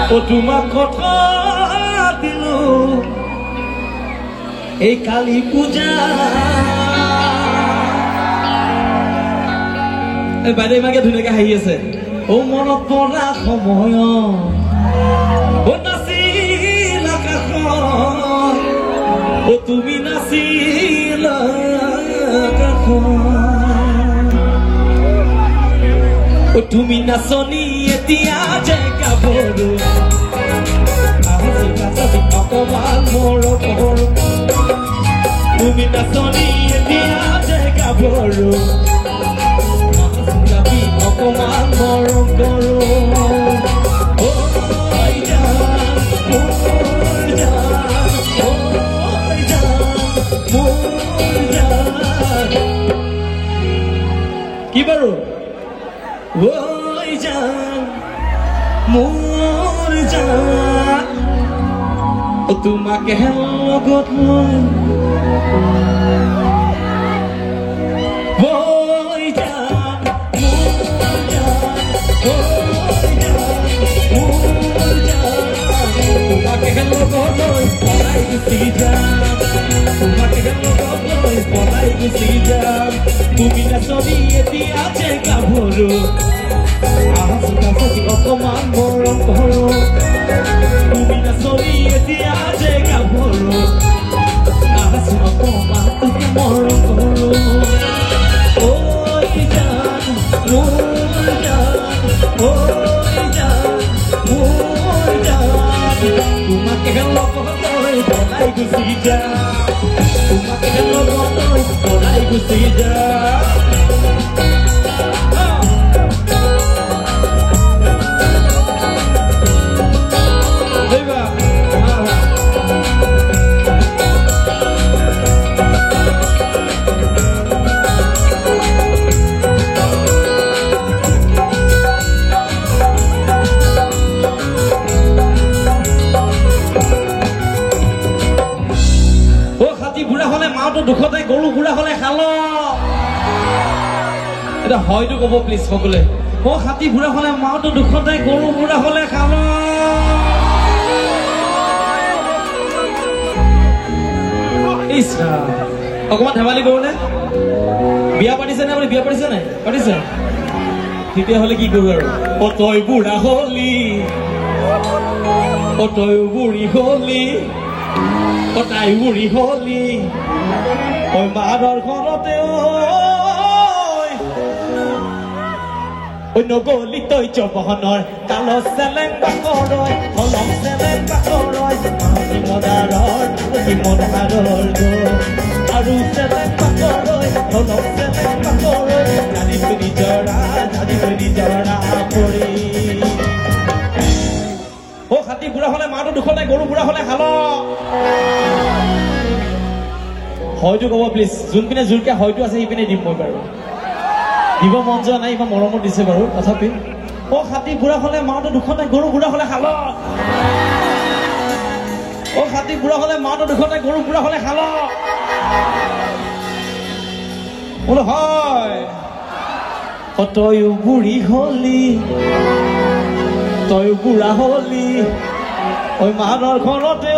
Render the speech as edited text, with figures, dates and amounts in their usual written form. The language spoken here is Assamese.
ও তোমাক কথা দিলো এই কালী পূজা এই বাইদেউ ইমানকে ধুনীয়াকে হাঁহি আছে ও মনত পৰা সময় ও নাছিল আকাশত ও তুমি নাছিল ও তুমি নাচনি এতিয়া যে গাভৰু অকমান মোৰ কৰো তুমি নাচনি এতিয়া যে গাভৰু অকমান মৰম কৰো কি বাৰু ঐ জান মোৰ জান তোমাকে লগত তুমি নাচনি এতিয়া যে গাভৰু অকমান মৰম কৰো তুমি নাচনি এতিয়া যে গাভৰু অকমান তোকে মৰম কৰো ঐ জান মোৰ জান ঐ জান মোৰ জান তোমাকে লগত লৈ পলাই গুচি যা তোমাকে লগত লৈ পলাই গুচি যা দুখতে গৰু বুঢ়া হলে খাল এটা হয়তো কব প্লিজ সকলে ও হাতী বুঢ়া হলে মাওতো দুখতে গৰু বুঢ়া হলে খাল অকমান ধেমালি কৰোনে বিয়া পাতিছে নে বিয়া পাতিছে নাই পাতিছে তেতিয়াহ'লে কি কৰো আৰু অ তই বুঢ়া হলি অ তই বুঢ়ী হলি অ তাই বুঢ়ী হলি ঐ মাৰৰ ঘৰতে ঐ নগলি তই জবহনৰ কাল চেলেং বাকৰয় হলম চেলেং বাকৰয় মদাৰৰ আৰু চেলেং বাকৰয় হলম চেলেং বাকৰয় জানিছো নিজৰা পৰি ও হাতী বুঢ়া হলে মাটো দুখতে গৰু বুঢ়া হলে হাল হয়তো কব প্লিজ যোনপিনে জোৰকে হয়তো আছে সেইপিনে দিম মই বাৰু দিব মন যোৱা নাই ইমান মৰমত দিছে বাৰু তথাপি ও হাতী বুঢ়া হলে মাটো দুখতে গৰু বুঢ়া হলে হাল ও হাতী বুঢ়া হলে মাটো দুখতে গৰু বুঢ়া হলে হাল বোলো হয় অ তয়ো বুঢ়ী হলি তয়ো বুঢ়া হলি ঐ মাৰৰ ঘৰতে